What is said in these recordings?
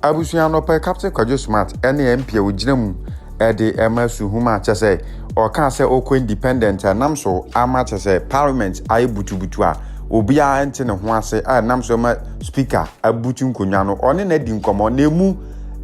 Abusuan no pe Captain Kwajo Smart ene MP ogina mu de emasu huma chese o kan se oko independent nam so ama chese parliament ayi butubutu a obia ente ne ho ase a nam so ma speaker abutu nkonwa no one na di nkomo na emu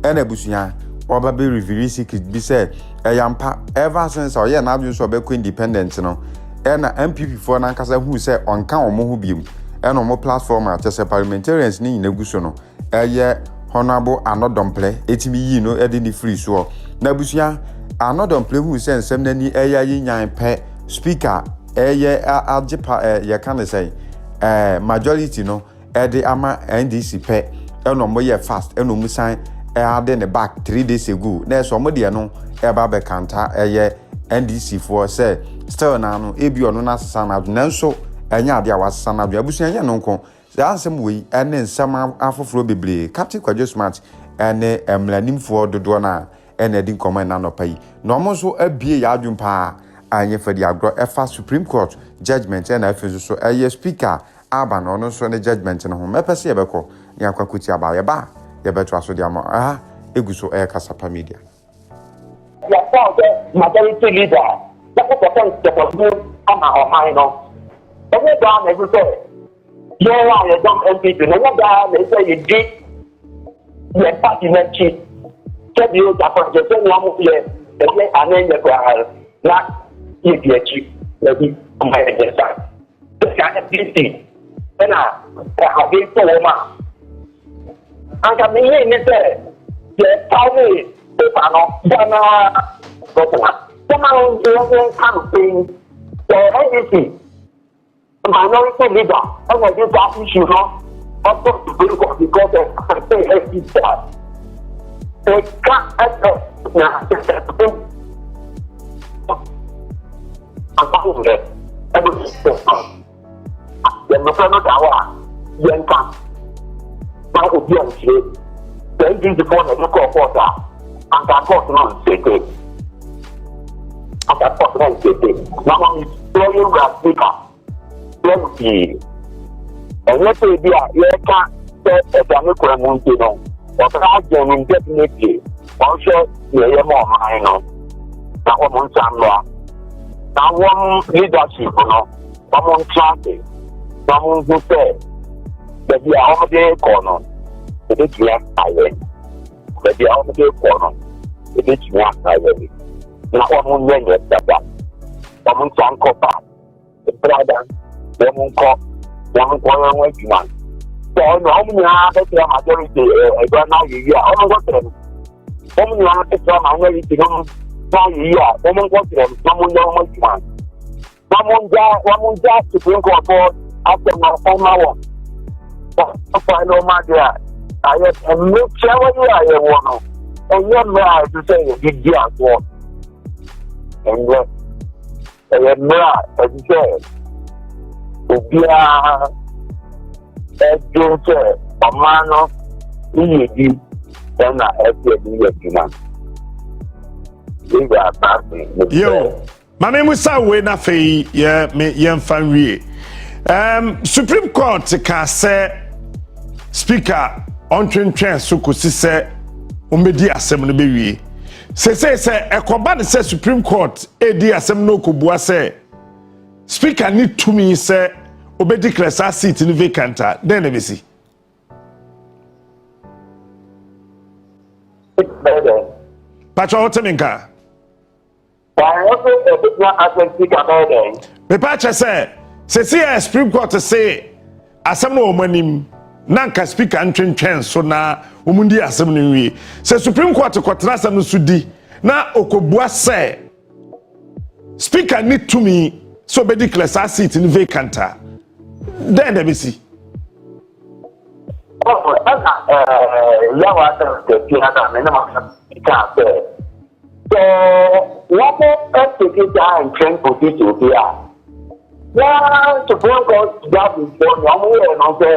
ene abusuan oba be reveal secret bi se eyampa ever since o ye na adun so be ko independent no ena MPP for na nkasa hu se onka omo ho biem ena omo platform a chese parliamentarians ni nyinagu so no eye Honorable Annor Dompre etimi yi no edi ni free so na busia Annor Dompre hu se nsem nani eya yinyan pe speaker eye ajepa ye kan say majority no edi ama NDC pe eno mo ye fast eno mu san ade ne back 3 days ago na so mo de no eba be kanta eye NDC for say still na no ebi ono na sasa na nso enya ade a wasasa na abusia nya no nko Ansem we ene nsama afoforo bebre Captain Kwajo Smart ene emlanimfo dodo na ene di nkoma na nopa yi no mo so abie ya adwumpa anye fadi agro efa Supreme Court judgment ene afi so eye speaker aba no no so ne judgment no ho mepese ye beko ni akwakuti aba ye ba ye beto aso dia ma eguso kasapa media ya kwa majority leader ya ko the person ama o mai no ene da na go say you are a dumb MP to know that they say you did your party next cheat. Tell you that for the same one here, and then the crowd, not if you're cheap, maybe on my against that. The kind of thing. And I been for a man. And I mean, you say, the power, the panel, somehow you can't think for anything. Minority leader, and I did that issue, also to bring up because I say every time. They can't accept now. I'm talking to them. Everything. Then the fellow Dawa, young camp. Now, if you are here, then this is the point of the call for that. And that was not stated. And that was not stated. Now, I'm playing with speaker. Empty. And let's say, you can't say a Jamaican mountain, but I can definitely also hear more minor. Now, one Samla. Now, one leadership, someone traffic, someone who said that we are over there corner, it is left island. That we are over there corner, it is left island. Now, one young that someone can cope up. The brother. One call, one man. So, no, the majority, now you are all got them. Woman, you are the minority, now you are, woman got them, someone young man. Someone just to bring on board after my own hour. I know my dear, I have a new travel here, one. And you're right to say a big deal as well. And yet, I am right, as you say. Obia Edge Amano Iyedi na Edge Yo, my name is Sawe na fei ye me yemfan wie. Supreme Court ka say speaker on twentwen so kosi say ombedi asem no be wie. Say ekoba de say Supreme Court edi asem no kobua say speaker need to me say obedi class seat in vacant then we see Pacho Oteminka me pacha say Supreme Court say asem no omanim nanka speaker ntwentwen so na omundi asem no wi say Supreme Court kotra asem no sudi na okobua say speaker need to me so be declare seat in vacant. Then let me see. Oh, yeah, what the Canada minimum can't say. So, what to get down and train for this to be out? Yeah, Supreme Court job is done on the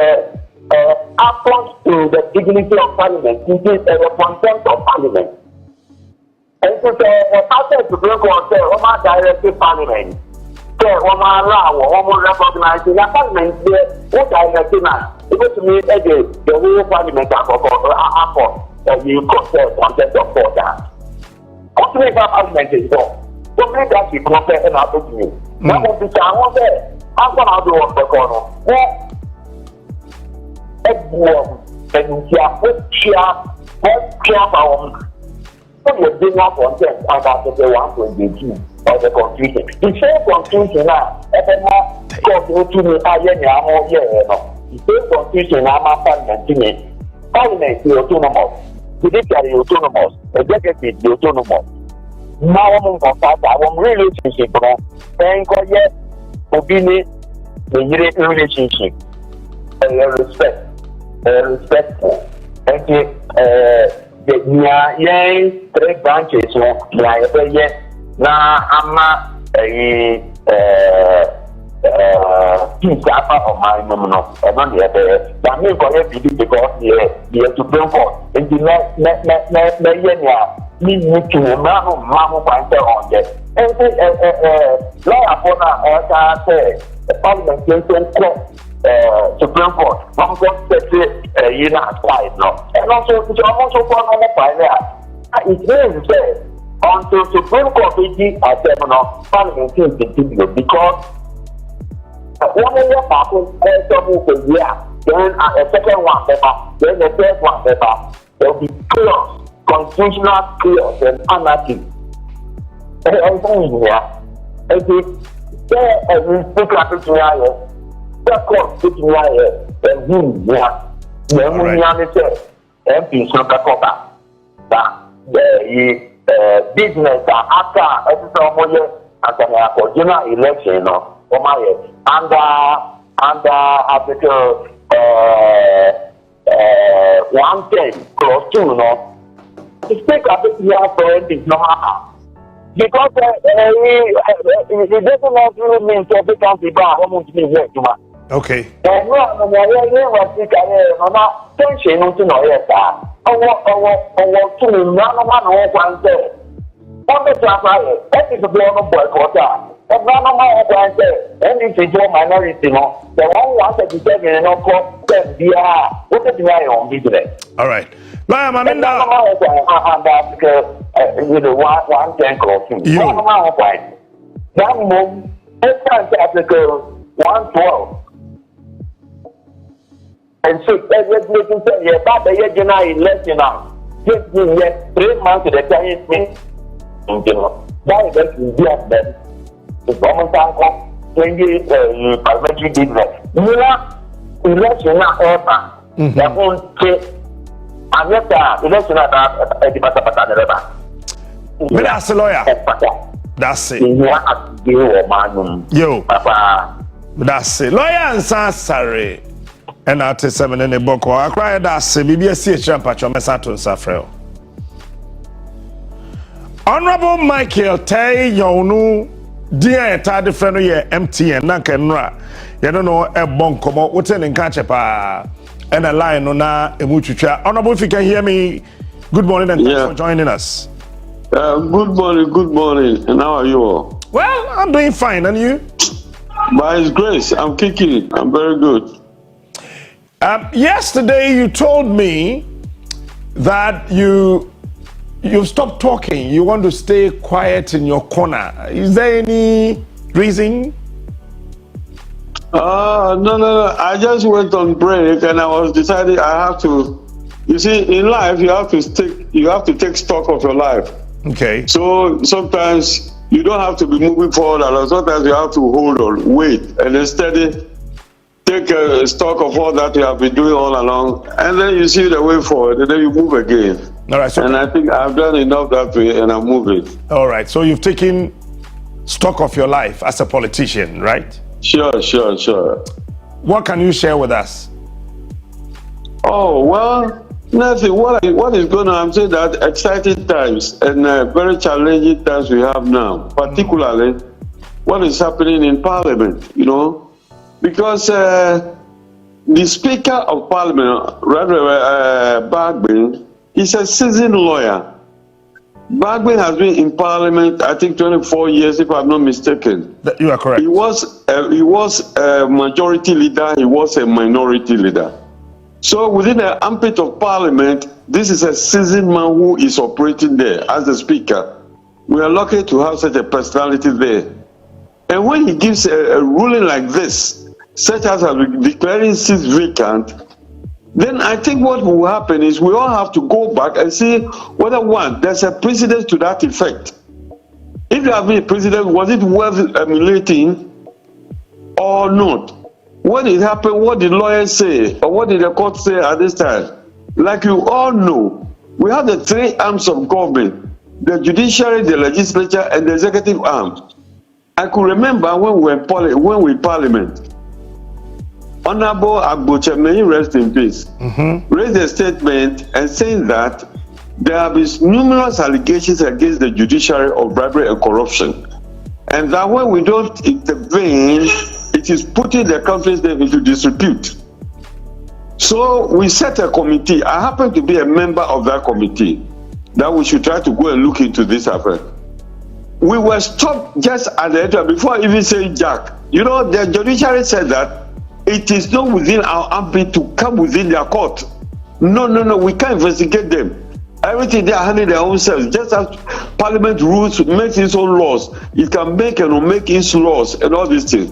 approach to the dignity of Parliament, which is the contempt of Parliament. And so, after Supreme Court, Roma directed Parliament. So say, one more recognizing that parliament there, what I have seen, it was to me, the whole parliament for you content of that. What to make that parliament is for? What make that you compare and out to me? That was the time one there. I'm going to do what the corner. Everyone, and you are put share our you're doing up on them about the 122 of the confusion. The same confusion now, everyone got to me, I am here. The same confusion I'm a parliament. Parliament is autonomous. Judiciary is autonomous. Executive is autonomous. Now I'm going to start our relationship. Thank God, yes, obedience, the relationship. Respectful. Thank you. The 3 branches na ama peace of my no that mean for every because the Supreme Court and the need to mamu on that and law upon say the parliament Supreme Court, I'm going to say, you're not quiet now. And also, it's also one of the it means that until Supreme Court is at the Parliament is continued because one of the parties then a second one then the third one there will be chaos, constitutional chaos and anarchy. And it's speak like to court taking wire and him MP so that the business after every general election under Article 110 clause 2 to speak a bit more for is not because it doesn't really mean to become the bar almost mean work. Okay. And no, was sick. No, don't say no to know yet. To no one day. On the Jaffa, that is a blown up boycott. And none of my one day, and if it's your minority, no, the one wanted to tell you, no, what is my own business? All right. Lawyer Maminda. You know, one can call him. That move, Article 112. And so, let's making sense. Yeah, but the general election now. Just 3 months to the Chinese meeting. That is the the government parliamentary business. Election now ever. They won't say, and yet, election about the Patapata. But that's a lawyer. That's it. Yo, Papa. That's it. Lawyer and sorry. And I'll tell 7 in the book. I cried that's it. Maybe a CH patron Messato Safrel. Honorable Michael Tay Yonu, dear Tadi friend, ye MTN, Nankanra. You don't know a bonkomo, what's in Kachepa and a line on a mutucha. Honorable, if you can hear me, good morning and thanks for joining us. Good morning. And how are you all? Well, I'm doing fine, and you? By His grace, I'm kicking. I'm very good. Yesterday, you told me that you've stopped talking. You want to stay quiet in your corner. Is there any reason? No. I just went on break, and I was deciding I have to. You see, in life, you have to take stock of your life. Okay. So sometimes you don't have to be moving forward, and sometimes you have to hold on, wait, and then steady. Take stock of all that you have been doing all along, and then you see the way forward, and then you move again. All right. So and I think I've done enough that way, and I'm moving. All right. So you've taken stock of your life as a politician, right? Sure. What can you share with us? Oh, well, nothing. What is going on? I'm saying that exciting times and very challenging times we have now, particularly what is happening in Parliament, because the Speaker of Parliament, Bagbin, is a seasoned lawyer. Bagbe has been in Parliament, I think, 24 years, if I'm not mistaken. You are correct. He was a majority leader. He was a minority leader. So within the ambit of Parliament, this is a seasoned man who is operating there as the Speaker. We are lucky to have such a personality there. And when he gives a ruling like this, such as declaring seats vacant, then I think what will happen is we all have to go back and see whether, one, there's a precedent to that effect. If there has been a precedent, was it worth emulating or not? What did happen? What did lawyers say? Or what did the court say at this time? Like you all know, we have the three arms of government: the judiciary, the legislature, and the executive arm. I could remember when we Parliament, Honorable Agboche, may he rest in peace, raised a statement and saying that there have been numerous allegations against the judiciary of bribery and corruption, and that when we don't intervene, it is putting the country's name into disrepute. So we set a committee. I happen to be a member of that committee, that we should try to go and look into this affair. We were stopped just at the end before even saying Jack. You know, the judiciary said that it is not within our ambit to come within their court. No, we can't investigate them. Everything they are handling their own selves. Just as Parliament rules, makes its own laws, it can make and make its laws and all these things.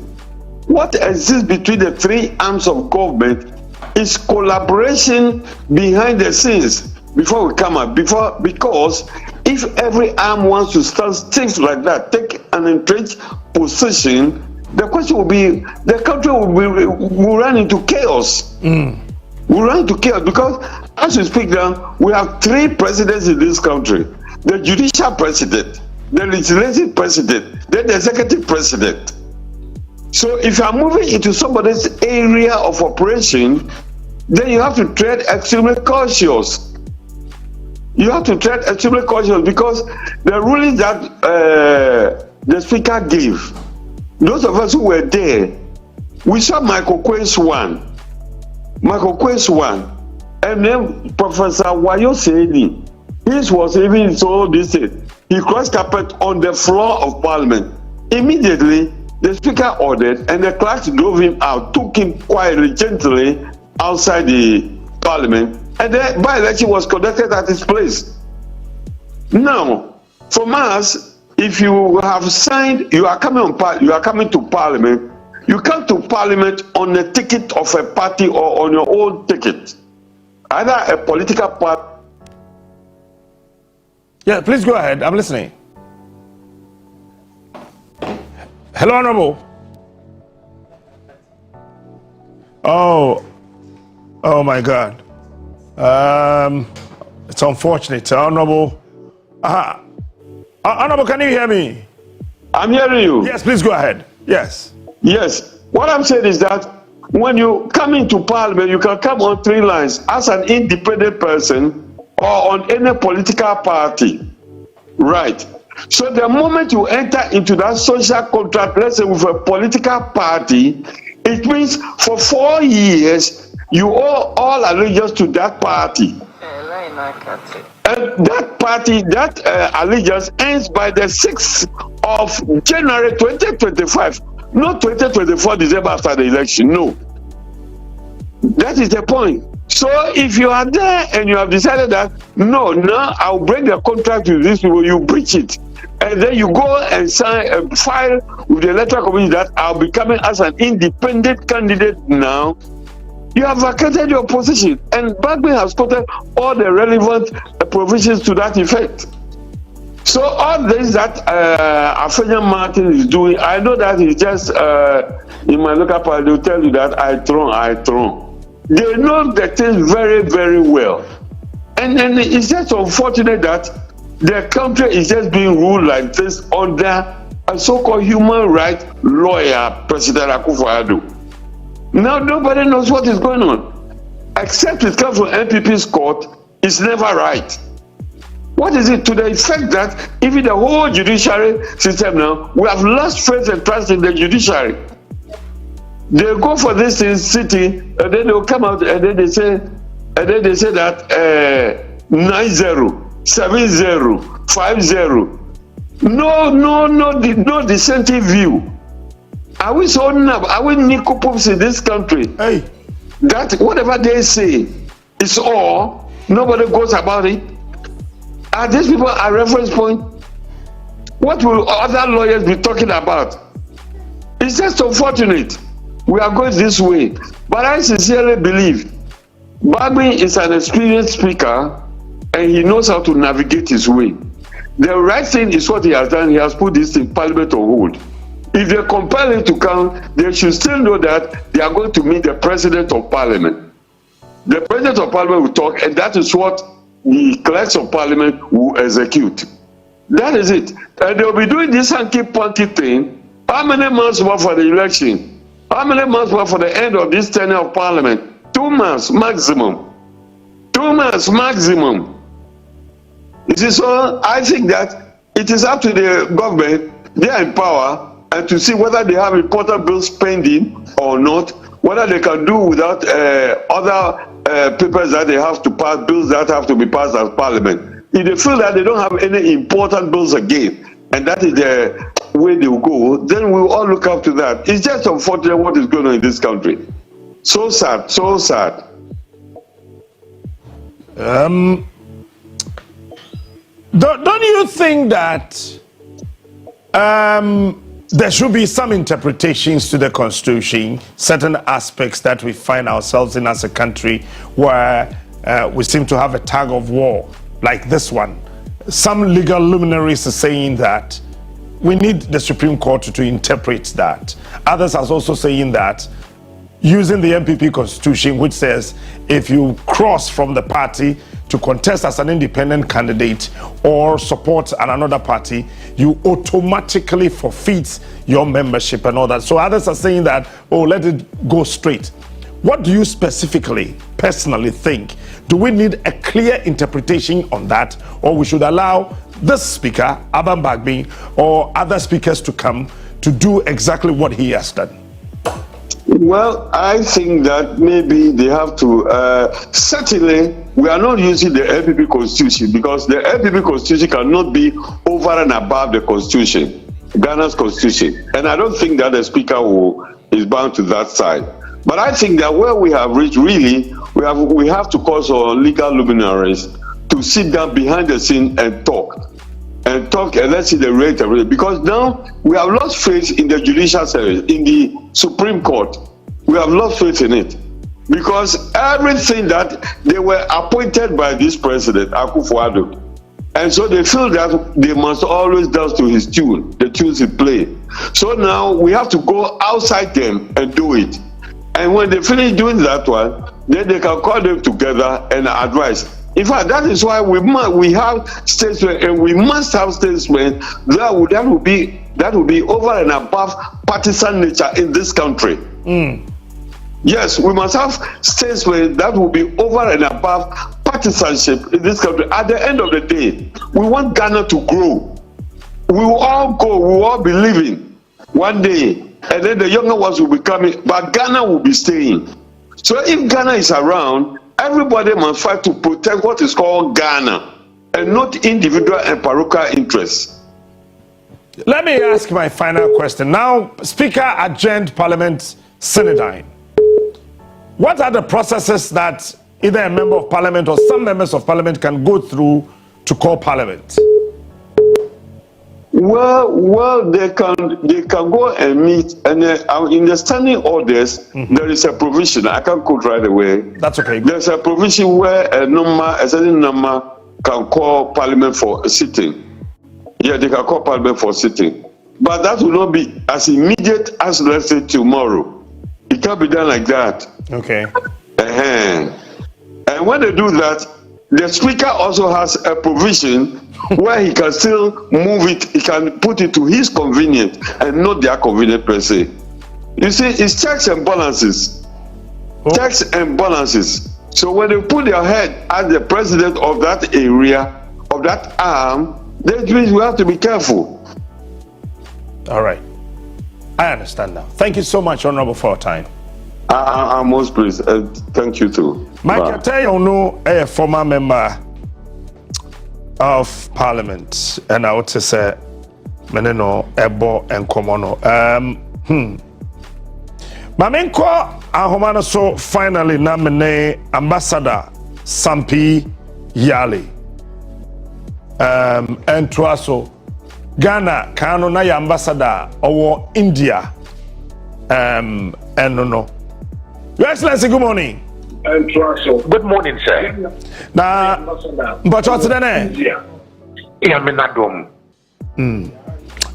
What exists between the three arms of government is collaboration behind the scenes before we come out. Because if every arm wants to stand stiff like that, take an entrenched position, the question will be, the country will run into chaos. We'll run into chaos because, as we speak now, we have three presidents in this country: the judicial president, the legislative president, then the executive president. So if you are moving into somebody's area of operation, then you have to tread extremely cautious. You have to tread extremely cautious because the ruling that the Speaker gave, those of us who were there, we saw Michael Quay's one, and then Professor Wayo Seni, his was even so distant. He crossed carpet on the floor of Parliament. Immediately, the Speaker ordered, and the clerks drove him out, took him quietly, gently outside the Parliament, and the by-election was conducted at his place. Now, from us, if you have signed, you are coming to Parliament. You come to Parliament on the ticket of a party or on your own ticket, either a political party. Yeah, please go ahead. I'm listening. Hello, Honorable. Oh my God. It's unfortunate. Honorable. Honorable, can you hear me? I'm hearing you. Yes, please go ahead. Yes. Yes. What I'm saying is that when you come into Parliament, you can come on three lines: as an independent person or on any political party. Right. So the moment you enter into that social contract, let's say with a political party, it means for 4 years you owe all allegiance to that party. And that party, that allegiance ends by the 6th of January 2025, not 2024 December after the election. No. That is the point. So if you are there and you have decided that, no, now I'll break the contract with these people, you breach it. And then you go and sign a file with the electoral committee that I'll be coming as an independent candidate now. You have vacated your position, and Bagbe has quoted all the relevant provisions to that effect. So all this that Afenya Martin is doing, I know that he's just in my local party, they'll tell you that I throw. They know the things very, very well. And it's just unfortunate that the country is just being ruled like this under a so-called human rights lawyer, President Akufo-Addo. Now nobody knows what is going on. Except it comes from NPP's court, it's never right. What is it to the effect that even the whole judiciary system now, we have lost faith and trust in the judiciary. They go for this in city, and then they'll come out and then they say that 9-0. 7-0, 5-0. No dissenting view. Are we so numb? Are we Nico Pops in this country? Hey. That whatever they say is all. Nobody goes about it. Are these people a reference point? What will other lawyers be talking about? It's just unfortunate. We are going this way. But I sincerely believe Bagby is an experienced speaker and he knows how to navigate his way. The right thing is what he has done. He has put this in Parliament on hold. If they compel him to come, they should still know that they are going to meet the President of Parliament. The President of Parliament will talk, and that is what the clerks of Parliament will execute. That is it. And they'll be doing this hanky-panky thing. How many months more for the election? How many months more for the end of this tenure of Parliament? 2 months maximum. 2 months maximum. You see, so I think that it is up to the government, they are in power, and to see whether they have important bills pending or not, whether they can do without other papers that they have to pass, bills that have to be passed as Parliament. If they feel that they don't have any important bills again, and that is the way they will go, then we will all look up to that. It's just unfortunate what is going on in this country. So sad, so sad. Don't you think that there should be some interpretations to the Constitution, certain aspects that we find ourselves in as a country where we seem to have a tug of war like this one? Some legal luminaries are saying that we need the Supreme Court to interpret that. Others are also saying that using the MPP Constitution, which says if you cross from the party to contest as an independent candidate or support another party, you automatically forfeit your membership and all that. So others are saying that, oh, let it go straight. What do you specifically, personally think? Do we need a clear interpretation on that, or we should allow this speaker, Aban Bagby, or other speakers to come to do exactly what he has done? Well, I think that maybe they have to, certainly, we are not using the LPP Constitution because the LPP Constitution cannot be over and above the Constitution, Ghana's Constitution. And I don't think that the speaker is bound to that side. But I think that where we have reached, really, we have to call on legal luminaries to sit down behind the scene and talk. And let's see the rate of it. Because now we have lost faith in the judicial service, in the Supreme Court. We have lost faith in it. Because everything that they were appointed by this president, Akufo-Addo, and so they feel that they must always dance to his tune, the tunes he played. So now we have to go outside them and do it. And when they finish doing that one, then they can call them together and advise. In fact, that is why we have statesmen, and we must have statesmen that will be over and above partisan nature in this country. Yes, we must have statesmen that will be over and above partisanship in this country. At the end of the day, we want Ghana to grow. We will all go, we will all be living one day, and then the younger ones will be coming, but Ghana will be staying. So if Ghana is around, everybody must fight to protect what is called Ghana and not individual and parochial interests. Let me ask my final question. Now, Speaker adjourned Parliament Synodine. What are the processes that either a member of Parliament or some members of Parliament can go through to call Parliament? Well, they can go and meet, and in the standing orders, there is a provision. I can't quote right away. That's okay. There's a provision where a certain number can call Parliament for a sitting. Yeah, they can call Parliament for sitting, but that will not be as immediate as, let's say, tomorrow. It can't be done like that. Okay. And when they do that, the speaker also has a provision where he can still move it, he can put it to his convenience and not their convenience per se. You see, it's checks and balances. Oh. Checks and balances. So when they put their head as the president of that area, of that arm, that means we have to be careful. All right. I understand now. Thank you so much, Honorable, for your time. I'm most pleased. Thank you too. Mike, I tell you, no, a former member of Parliament, and I would say, Meneno, Ebo, and Komono. Mamenko, Ahomana, so finally, Namene, Ambassador Sampi Yali. And Tuaso, Ghana, Kano, na Ambassador, or India. And no. Your Excellency, good morning. Good morning, sir. Now, but what's the name? Yeah, Menadom. And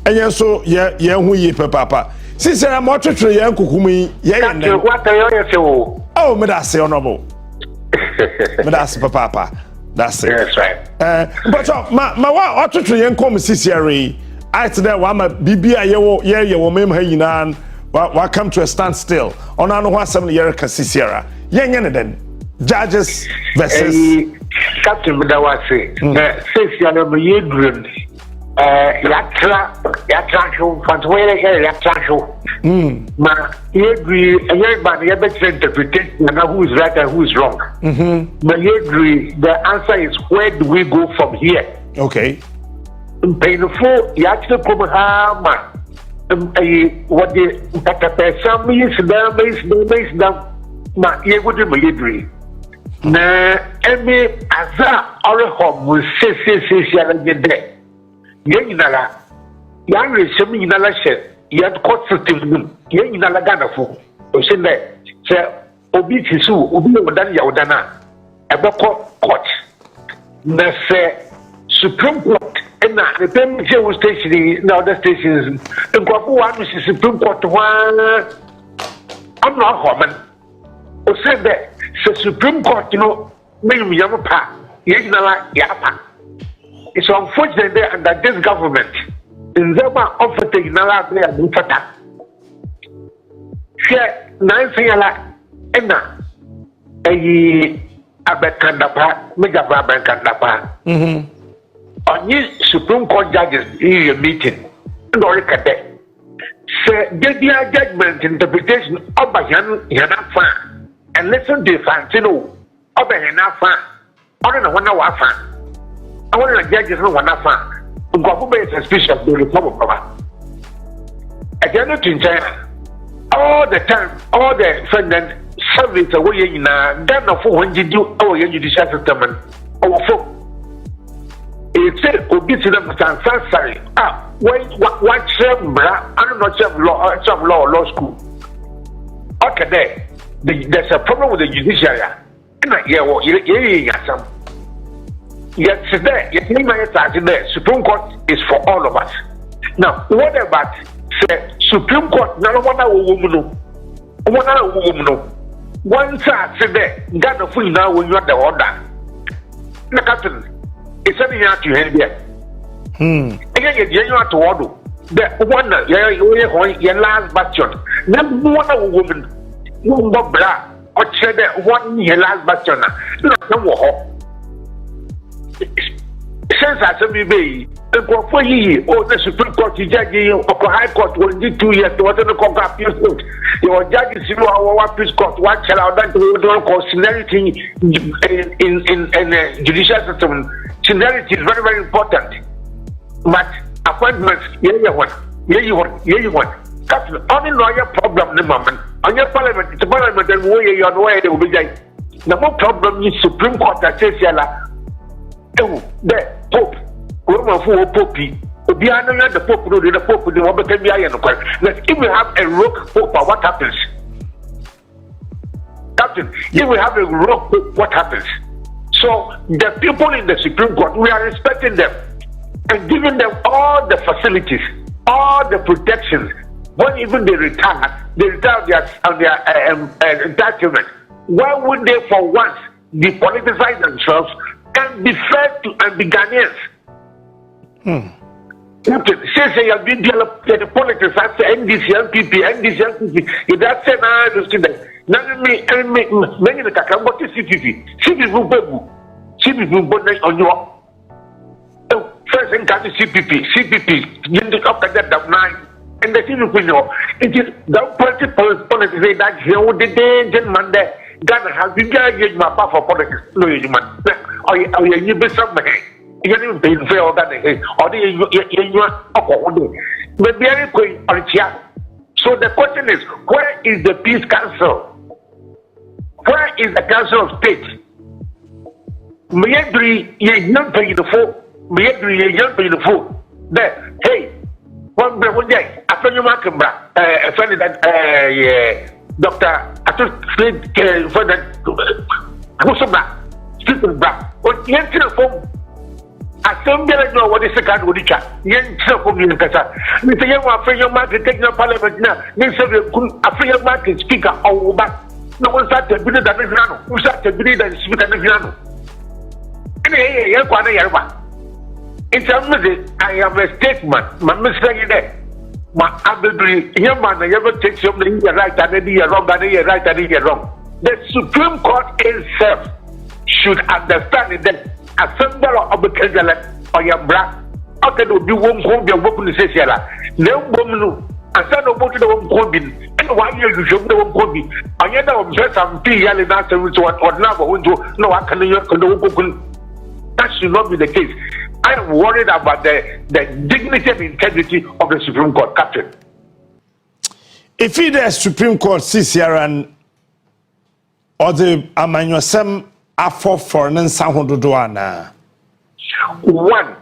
yes, so yeah, who ye papa. Since I'm more to young Kukumi, yeah, What are you? oh, Medasi honorable. Medasi papa. That's it. That's right. But my what to young come CCRE. I today, one BB, yeah, woman, hey, welcome to a standstill. On our one 7 year CCRA. Young and judges versus Captain Medawasi. Since you are a year green, Yatra show, Fantuela here, Yatra show. Ma, you agree, and everybody have better interpretation and who is right and who is wrong. Ma, you agree, the answer is where do we go from here? okay. Painful, Yatra Kumahama. What the person is down. Ma, you would be agree. Na, every Aza or a home will say, there. Yenala, young resuming in a lesson, yet court system, yen in a laganafo, or send there, Sir Obitisu, Ubi Yaudana, a court. Na say Supreme Court, and now the Pemmican station in other stations, and Guapu is Supreme Court one. I'm not common. Or said that, Supreme Court, maybe Yamapa, Yenala Yapa. It's unfortunate that under this government, in Zema offered the Nala Play and Mutata. Share 9 Sayala, Enna, Abekandapa, Megababa Kandapa. On these Supreme Court judges in a meeting, Noricate. Say, get their judgment interpretation of Yanafa, and listen to Fantino, of Yanafa, or in a 1 hour fan. I want to judge no one after. Government is suspicious of the reform of again to China. All the time, all the defendant service away in a done of 400 our judicial system and our folk. It's a obesity of Sansari. What Chambra, I'm not some law school. Okay, there's a problem with the judiciary. And I hear some. Yet today, the Supreme Court is for all of us. Now, what about say Supreme Court? No one woman. Once I said that, Ghana full now when you are the order. The captain, it's something you have to hear there. Again, you have to order. The one, your last bastion. Number one woman, one bra, or said that one year last bastion. No more. Since I said, be for ye, or the Supreme Court judge or High Court will do 2 years to whatever appeals court. Your judges, our appeals court, what shall I do call seniority in judicial system? Seniority is very, very important. But appointments, you want. That's the only lawyer problem, the moment. On your parliament, it's a parliament, and where you're on where they will be there. The more problem is Supreme Court that says, the Pope, Roman for Pope, the Pope, the Pope, the Robert That if we have a rogue Pope, what happens? Captain, if we have a rogue Pope, what happens? So the people in the Supreme Court, we are respecting them and giving them all the facilities, all the protections. When even they retire their entitlement. Why would they for once depoliticize themselves and be fair to and be Ghanaians? Since they have been the politics, I say NDC, NPP. If that's an I see that. Many the Kakamba CPP. CPP on your first in country CPP. You end up at that 9. And the CPP, it is the politics say that you did the Monday. Ghana has been judged my power for politics. No, you man. Or you be somebody. You didn't pay for all that, or the maybe any queen or chia. So the question is, where is the Peace Council? Where is the Council of State? Maybe you don't pay the full. Maybe you don't pay the full. There, hey, one day, after you mark a friend that, Doctor, I took sleep for that. Who's a black? Sleep with black. What you enter the phone? I don't know what is the card with each other. Young from the Casa. Mr. Young, after your market, take your parliament now. Then say, after your market speaker, oh, back. No one started to believe that Miano. Who started to believe that speaker Miano? Any young one, in terms of it, I am a statesman. My mistake there. My ability, young man, I ever take something right and you're wrong, and you're right and you're wrong. The Supreme Court itself should understand that a symbol of the president or your black. Okay, do you won't hold your work in the session? No woman, and son of what you don't call me. And why you should know call me. I yet know some tea yelling after what now window. No, I can that should not be the case. I am worried about the dignity and integrity of the Supreme Court, Captain. If it is Supreme Court CCRN or the Amanyosem Afo foreign Sahodoana. One,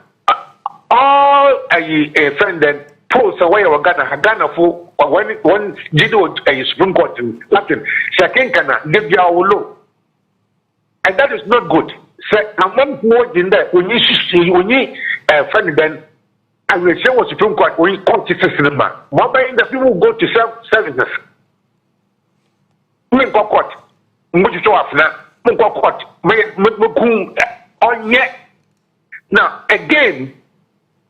all a friend that pulls away or Ghana for one Jido a Supreme Court Captain. Second, can give you our law. And that is not good. So, I'm not more in there. When you see, when you friend then, I will say what Supreme Court when you come to cinema. Mobile in the people go to services. We go court. We go to show up now. We go court. We on yet. Now again,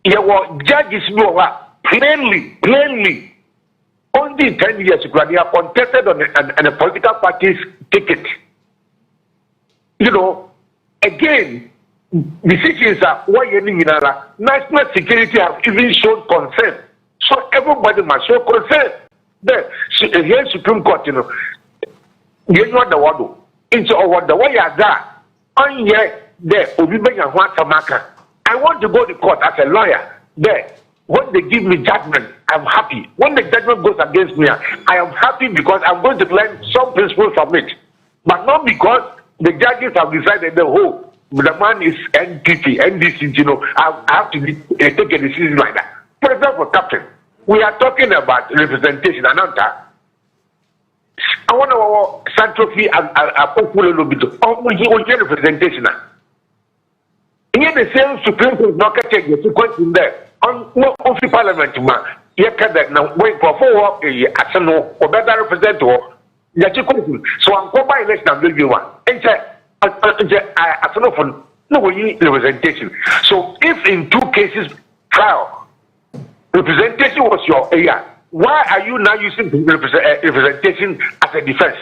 your judges know plainly. Only 10 years ago, they are contested on a political party's ticket. You know. Again, decisions are why national security have even shown concern. So everybody must show concern. There, here Supreme Court, you know the word. Into over the way are there. On here, there, I want to go to court as a lawyer. There, when they give me judgment, I'm happy. When the judgment goes against me, I am happy because I'm going to learn some principles from it. But not because the judges have decided the whole the man is NDC, you know, I have to take a decision like that. For example, Captain, we are talking about representation. I want to Santrophy a popular bit of representation. Here the same Supreme Court not catching the sequence in there. On the Parliament, you can now wait for 4 years, or better representative. So I'm going by election and give you one. And no representation. So if in 2 cases trial representation was your area, why are you now using representation as a defense?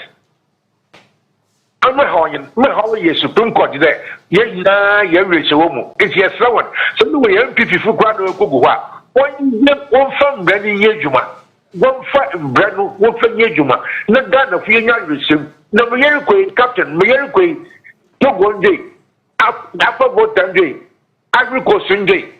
I'm not you Supreme Court there. It's yes, someone. So the way MPP for Guadalajara, one from Brandon Yejuma. One brand one for Yejuma, not done of young receive. No, Captain, no one day. After what day, agriculture day,